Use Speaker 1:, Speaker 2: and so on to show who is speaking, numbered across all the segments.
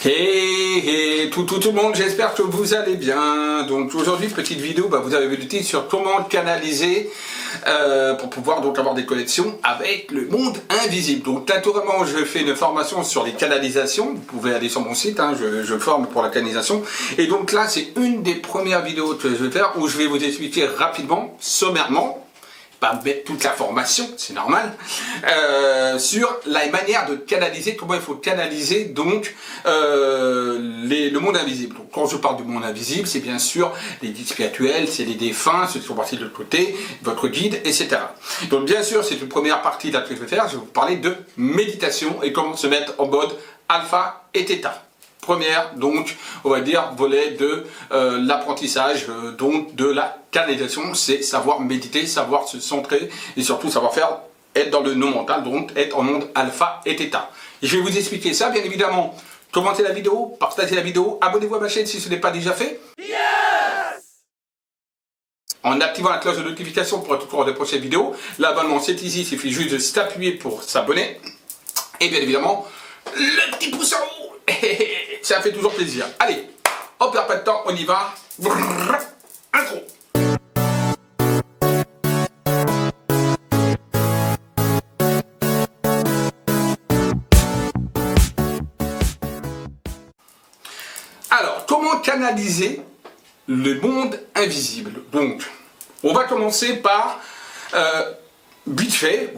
Speaker 1: Hey, tout le monde, j'espère que vous allez bien. Donc aujourd'hui, petite vidéo, vous avez vu le titre sur comment canaliser pour pouvoir donc avoir des connexions avec le monde invisible. Donc naturellement, je fais une formation sur les canalisations. Vous pouvez aller sur mon site, je forme pour la canalisation. Et donc là, c'est une des premières vidéos que je vais faire où je vais vous expliquer rapidement, sommairement, pas mettre toute la formation, c'est normal, sur la manière de canaliser, comment il faut canaliser donc le monde invisible. Donc, quand je parle du monde invisible, c'est bien sûr les guides spirituels, c'est les défunts, ceux qui sont partis de l'autre côté, votre guide, etc. Donc bien sûr, c'est une première partie là que je vais faire, je vais vous parler de méditation et comment se mettre en mode alpha et theta. Première, donc, on va dire, volet de l'apprentissage, donc de la canalisation, c'est savoir méditer, savoir se centrer et surtout savoir faire, être dans le non mental, donc être en monde alpha et theta. Et je vais vous expliquer ça, bien évidemment. Commentez la vidéo, partagez la vidéo, abonnez-vous à ma chaîne si ce n'est pas déjà fait. Yes! En activant la cloche de notification pour être au courant des prochaines vidéos. L'abonnement, c'est ici, il suffit juste de s'appuyer pour s'abonner. Et bien évidemment, le petit pouce en haut. Ça fait toujours plaisir. Allez, on perd pas de temps, on y va. Intro. Alors, comment canaliser le monde invisible? Donc, on va commencer par vite fait.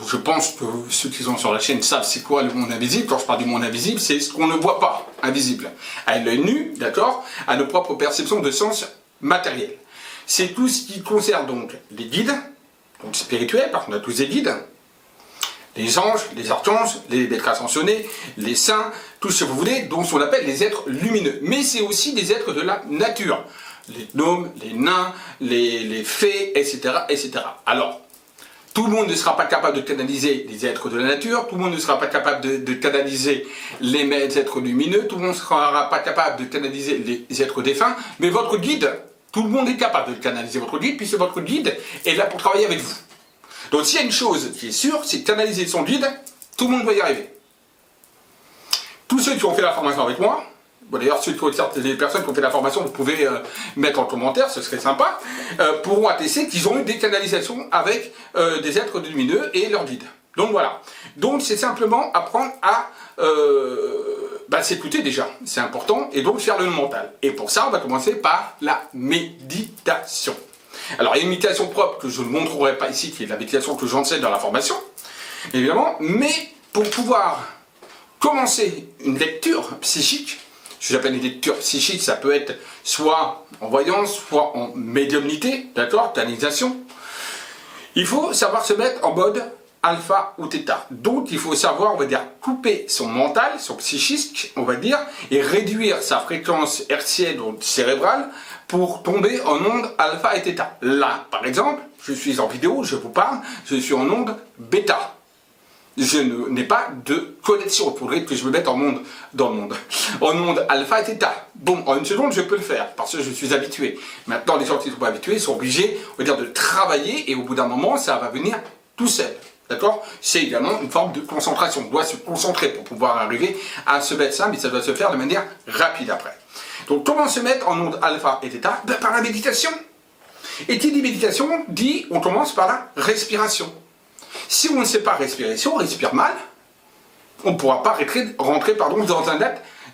Speaker 1: Je pense que ceux qui sont sur la chaîne savent c'est quoi le monde invisible. Quand je parle du monde invisible, c'est ce qu'on ne voit pas, invisible. À l'œil nu, d'accord, à nos propres perceptions de sens matériels. C'est tout ce qui concerne donc les guides, donc spirituels, parce qu'on a tous des guides, les anges, les archanges, les maîtres ascensionnés, les saints, tout ce que vous voulez, dont on appelle les êtres lumineux. Mais c'est aussi des êtres de la nature. Les gnomes, les nains, les fées, etc., etc. Alors, tout le monde ne sera pas capable de canaliser les êtres de la nature, tout le monde ne sera pas capable de canaliser les êtres lumineux, tout le monde ne sera pas capable de canaliser les êtres défunts, mais votre guide, tout le monde est capable de canaliser votre guide, puisque votre guide est là pour travailler avec vous. Donc s'il y a une chose qui est sûre, c'est que canaliser son guide, tout le monde va y arriver. Tous ceux qui ont fait la formation avec moi, bon, d'ailleurs, les personnes qui ont fait la formation, vous pouvez mettre en commentaire, ce serait sympa, pourront attester qu'ils ont eu des canalisations avec des êtres lumineux et leurs guides. Donc voilà. Donc c'est simplement apprendre à s'écouter déjà, c'est important, et donc faire le mental. Et pour ça, on va commencer par la méditation. Alors il y a une méditation propre que je ne montrerai pas ici, qui est la méditation que j'enseigne dans la formation, évidemment, mais pour pouvoir commencer une lecture psychique, ce que j'appelle une lecture psychique, ça peut être soit en voyance, soit en médiumnité, d'accord, canalisation. Il faut savoir se mettre en mode alpha ou theta. Donc il faut savoir, on va dire, couper son mental, son psychique, on va dire, et réduire sa fréquence hertzienne, donc cérébrale, pour tomber en onde alpha et theta. Là, par exemple, je suis en vidéo, je vous parle, je suis en onde bêta. Je n'ai pas de connexion. Il faudrait que je me mette en monde, dans le monde. En monde alpha et theta. Bon, en une seconde, je peux le faire, parce que je suis habitué. Maintenant, les gens qui ne sont pas habitués sont obligés, on va dire, de travailler, et au bout d'un moment, ça va venir tout seul. D'accord? C'est également une forme de concentration. On doit se concentrer pour pouvoir arriver à se mettre ça, mais ça doit se faire de manière rapide après. Donc, comment se mettre en onde alpha et theta? Par la méditation. Et qui dit méditation, dit, on commence par la respiration. Si on ne sait pas respirer, si on respire mal, on ne pourra pas rentrer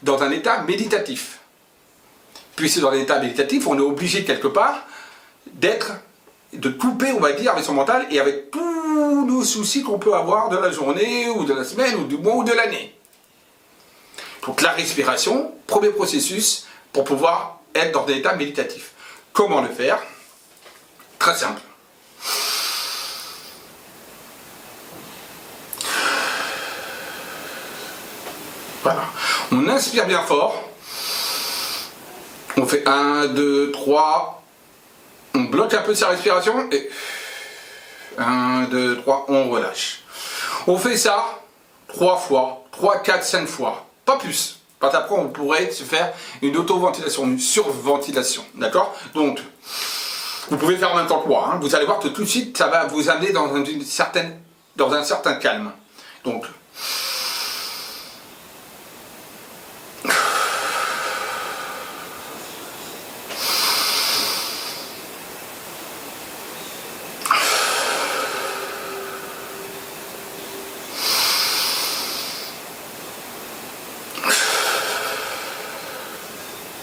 Speaker 1: dans un état méditatif. Puisque dans l'état méditatif, on est obligé quelque part de couper, on va dire, avec son mental et avec tous nos soucis qu'on peut avoir de la journée, ou de la semaine, ou du mois, ou de l'année. Donc la respiration, premier processus pour pouvoir être dans un état méditatif. Comment le faire? Très simple. Voilà. On inspire bien fort. On fait 1, 2, 3. On bloque un peu sa respiration. Et 1, 2, 3, on relâche. On fait ça 3 fois, 3, 4, 5 fois. Pas plus. Parce qu'après, on pourrait se faire une auto-ventilation, une surventilation. D'accord? Donc, vous pouvez faire en même temps que moi. Vous allez voir que tout de suite, ça va vous amener dans un certain calme. Donc,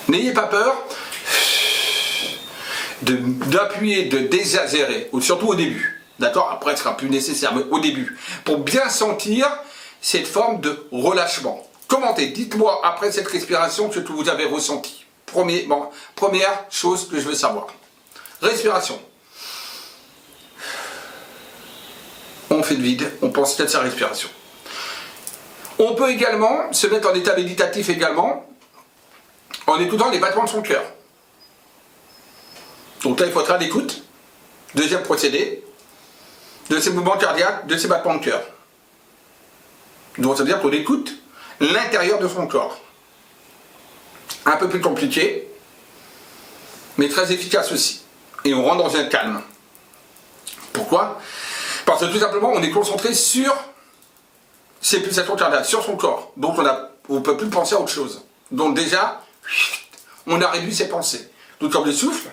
Speaker 1: N'ayez pas peur d'appuyer, de désagérer, surtout au début. D'accord? Après, ce sera plus nécessaire, mais au début. Pour bien sentir cette forme de relâchement. Commentez, dites-moi après cette respiration ce que vous avez ressenti. Première chose que je veux savoir. Respiration. On fait le vide, on pense peut-être sa respiration. On peut également se mettre en état méditatif également en écoutant les battements de son cœur. Donc là, il faut être à l'écoute. Deuxième procédé, de ses mouvements cardiaques, de ses battements de cœur. Donc ça veut dire qu'on écoute l'intérieur de son corps. Un peu plus compliqué, mais très efficace aussi. Et on rentre dans un calme. Pourquoi? Parce que tout simplement, on est concentré sur ses pulsations cardiaques, sur son corps. Donc on ne peut plus penser à autre chose. Donc déjà, on a réduit ses pensées. Donc comme le souffle,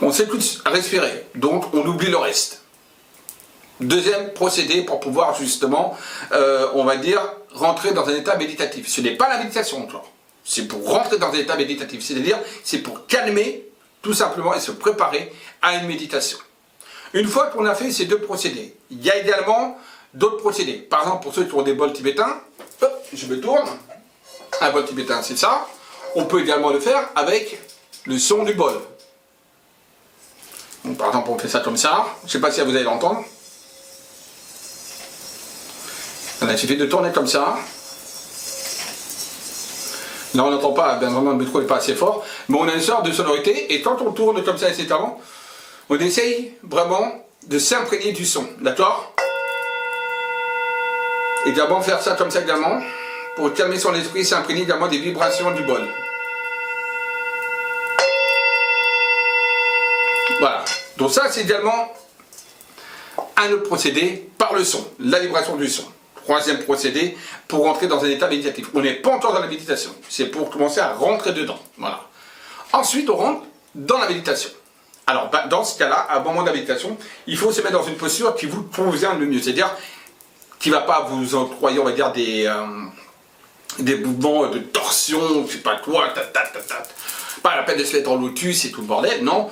Speaker 1: on s'écoute respirer. Donc on oublie le reste. Deuxième procédé pour pouvoir justement, on va dire, rentrer dans un état méditatif. Ce n'est pas la méditation encore. C'est pour rentrer dans un état méditatif. C'est-à-dire, c'est pour calmer tout simplement et se préparer à une méditation. Une fois qu'on a fait ces deux procédés, il y a également d'autres procédés. Par exemple, pour ceux qui ont des bols tibétains, hop, je me tourne. Un bol tibétain, c'est ça. On peut également le faire avec le son du bol. Donc, par exemple, on fait ça comme ça. Je ne sais pas si vous allez l'entendre. Il suffit de tourner comme ça. Là, on n'entend pas, bien vraiment, le micro n'est pas assez fort. Mais on a une sorte de sonorité. Et quand on tourne comme ça, etc., on essaye vraiment de s'imprégner du son. D'accord? Et d'abord faire ça comme ça également. Pour calmer son esprit, s'imprégner également des vibrations du bol. Voilà. Donc ça, c'est également un autre procédé par le son. La vibration du son. Troisième procédé pour rentrer dans un état méditatif. On n'est pas encore dans la méditation. C'est pour commencer à rentrer dedans. Voilà. Ensuite, on rentre dans la méditation. Alors, dans ce cas-là, à un moment de la méditation, il faut se mettre dans une posture qui vous convient le mieux. C'est-à-dire qui ne va pas vous octroyer, on va dire, des mouvements de torsion, je sais pas quoi, pas la peine de se mettre en lotus et tout le bordel, non.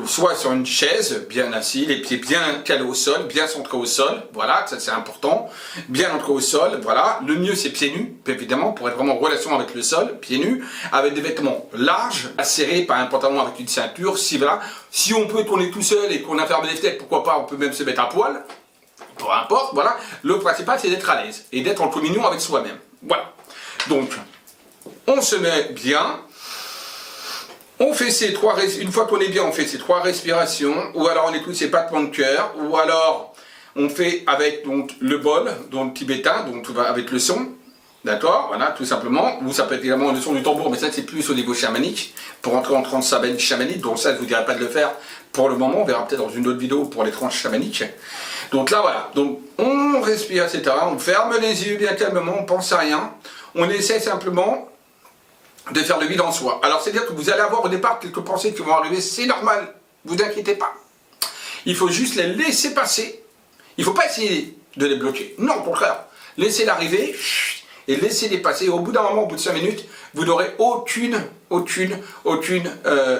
Speaker 1: Soit sur une chaise, bien assis, les pieds bien calés au sol, bien centrés au sol, voilà, ça c'est important, bien ancrés au sol, voilà. Le mieux c'est pieds nus, évidemment, pour être vraiment en relation avec le sol, pieds nus, avec des vêtements larges, serrés, pas un pantalon avec une ceinture, si voilà. Si on peut tourner tout seul et qu'on a fermé les fenêtres, pourquoi pas, on peut même se mettre à poil, peu importe, voilà. Le principal c'est d'être à l'aise et d'être en communion avec soi-même, voilà. Donc, on se met bien. On fait une fois qu'on est bien, on fait ces 3 respirations, ou alors on écoute ces battements de cœur, ou alors on fait avec donc le bol, donc tibétain, donc avec le son, d'accord, voilà, tout simplement, ou ça peut être également le son du tambour, mais ça c'est plus au niveau chamanique, pour entrer en transe chamanique, donc ça je ne vous dirai pas de le faire pour le moment, on verra peut-être dans une autre vidéo pour les transes chamaniques. Donc là voilà, donc on respire, etc., on ferme les yeux bien calmement, on pense à rien, on essaie simplement de faire le vide en soi. Alors c'est-à-dire que vous allez avoir au départ quelques pensées qui vont arriver, c'est normal, vous inquiétez pas. Il faut juste les laisser passer. Il ne faut pas essayer de les bloquer. Non, au contraire. Laissez-les arriver et laissez-les passer. Et au bout d'un moment, au bout de 5 minutes, vous n'aurez aucune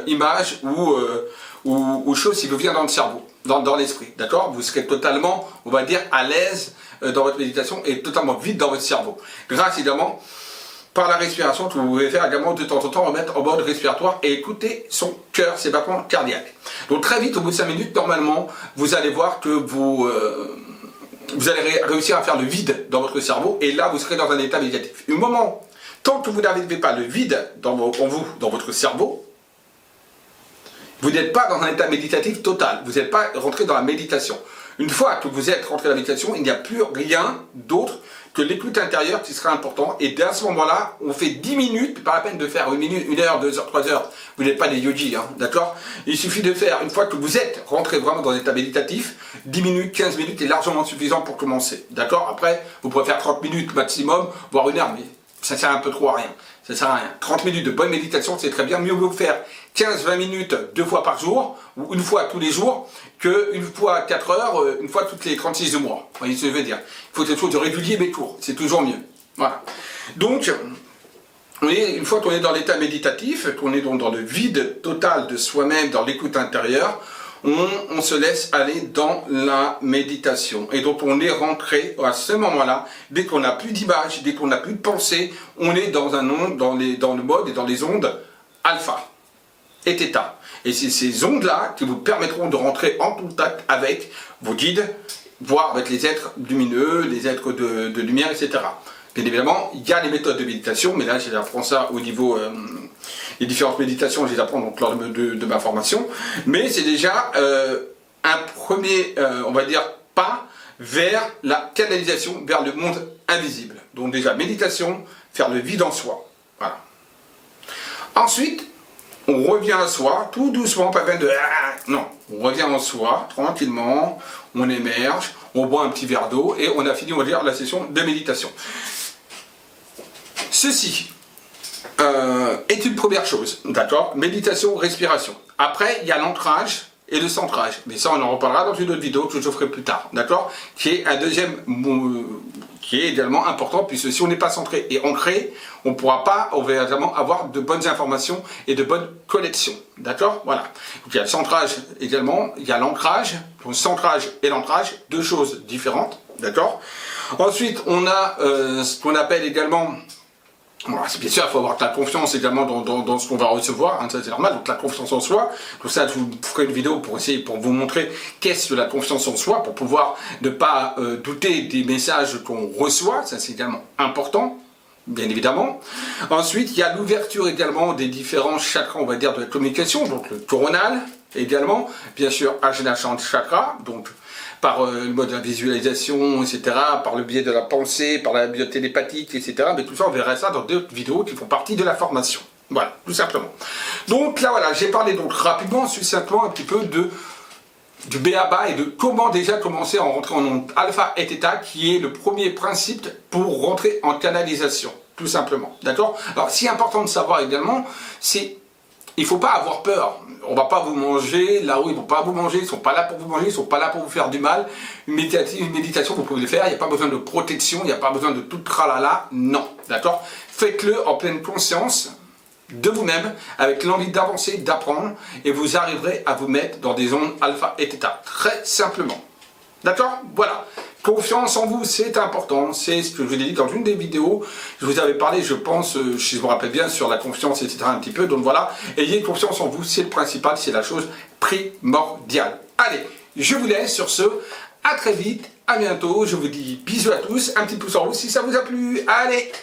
Speaker 1: image ou chose qui vous vient dans le cerveau, dans l'esprit. D'accord? Vous serez totalement, on va dire, à l'aise dans votre méditation et totalement vide dans votre cerveau. Grâce évidemment par la respiration que vous pouvez faire également de temps en temps, remettre en mode respiratoire et écouter son cœur, ses battements cardiaques. Donc très vite, au bout de 5 minutes, normalement, vous allez voir que vous allez réussir à faire le vide dans votre cerveau et là, vous serez dans un état méditatif. Au moment, tant que vous n'arrivez pas le vide dans votre cerveau, vous n'êtes pas dans un état méditatif total, vous n'êtes pas rentré dans la méditation. Une fois que vous êtes rentré dans la méditation, il n'y a plus rien d'autre que l'écoute intérieure qui sera important. Et dès ce moment-là, on fait 10 minutes, pas la peine de faire 1 minute, 1 heure, 2 heures, 3 heures. Vous n'êtes pas des yogis, hein, d'accord? Il suffit de faire, une fois que vous êtes rentré vraiment dans l'état méditatif, 10 minutes, 15 minutes est largement suffisant pour commencer, d'accord? Après, vous pouvez faire 30 minutes maximum, voire 1 heure, mais ça sert un peu trop à rien. Ça sert à rien. 30 minutes de bonne méditation, c'est très bien. Mieux vaut faire 15-20 minutes 2 fois par jour, ou 1 fois tous les jours, que 1 fois 4 heures, 1 fois toutes les 36 mois. Vous voyez ce que je veux dire? Il faut quelque chose de régulier mais court. C'est toujours mieux. Voilà. Donc, une fois qu'on est dans l'état méditatif, qu'on est donc dans le vide total de soi-même, dans l'écoute intérieure, on se laisse aller dans la méditation. Et donc on est rentré à ce moment-là, dès qu'on n'a plus d'image, dès qu'on n'a plus de pensée, on est dans un monde, dans le mode et dans les ondes alpha et theta. Et c'est ces ondes-là qui vous permettront de rentrer en contact avec vos guides, voire avec les êtres lumineux, les êtres de lumière, etc. Bien évidemment, il y a des méthodes de méditation, mais là, j'apprends ça au niveau... les différentes méditations, je les apprends donc lors de ma formation. Mais c'est déjà un premier, on va dire, pas vers la canalisation, vers le monde invisible. Donc déjà, méditation, faire le vide en soi. Voilà. Ensuite, on revient à soi, tout doucement, pas peine de... Non, on revient en soi, tranquillement, on émerge, on boit un petit verre d'eau, et on a fini, on va dire, la session de méditation. Ceci est une première chose, d'accord? Méditation, respiration. Après, il y a l'ancrage et le centrage. Mais ça, on en reparlera dans une autre vidéo que je ferai plus tard, d'accord? Qui est un deuxième, qui est également important, puisque si on n'est pas centré et ancré, on ne pourra pas véritablement avoir de bonnes informations et de bonnes connexions, d'accord? Voilà. Donc, il y a le centrage également, il y a l'ancrage, donc centrage et l'ancrage, deux choses différentes, d'accord? Ensuite, on a ce qu'on appelle également... Bon, bien sûr, il faut avoir de la confiance également dans ce qu'on va recevoir, hein, ça c'est normal, donc la confiance en soi. Pour ça, je vous ferai une vidéo pour essayer, pour vous montrer qu'est-ce que la confiance en soi, pour pouvoir ne pas douter des messages qu'on reçoit, ça c'est également important, bien évidemment. Ensuite, il y a l'ouverture également des différents chakras, on va dire, de la communication, donc le coronal également, bien sûr, Ajna Chakra, donc par le mode de la visualisation, etc., par le biais de la pensée, par la biotélépathique, etc. Mais tout ça, on verra ça dans d'autres vidéos qui font partie de la formation. Voilà, tout simplement. Donc là, voilà, j'ai parlé donc rapidement, succinctement, un petit peu du b.a.-ba et de comment déjà commencer à rentrer en onde alpha et theta, qui est le premier principe pour rentrer en canalisation, tout simplement. D'accord? Alors, ce qui est important de savoir également, c'est il ne faut pas avoir peur. On ne va pas vous manger, là-haut ils ne vont pas vous manger, ils ne sont pas là pour vous manger, ils ne sont pas là pour vous faire du mal. Une méditation, vous pouvez le faire, il n'y a pas besoin de protection, il n'y a pas besoin de tout tralala, non, d'accord? Faites-le en pleine conscience de vous-même, avec l'envie d'avancer, d'apprendre, et vous arriverez à vous mettre dans des ondes alpha et theta, très simplement. D'accord? Voilà. Confiance en vous, c'est important. C'est ce que je vous ai dit dans une des vidéos. Je vous avais parlé, je pense, si je me rappelle bien, sur la confiance, etc. un petit peu. Donc voilà, ayez confiance en vous, c'est le principal, c'est la chose primordiale. Allez, je vous laisse sur ce. À très vite, à bientôt. Je vous dis bisous à tous, un petit pouce en haut si ça vous a plu. Allez!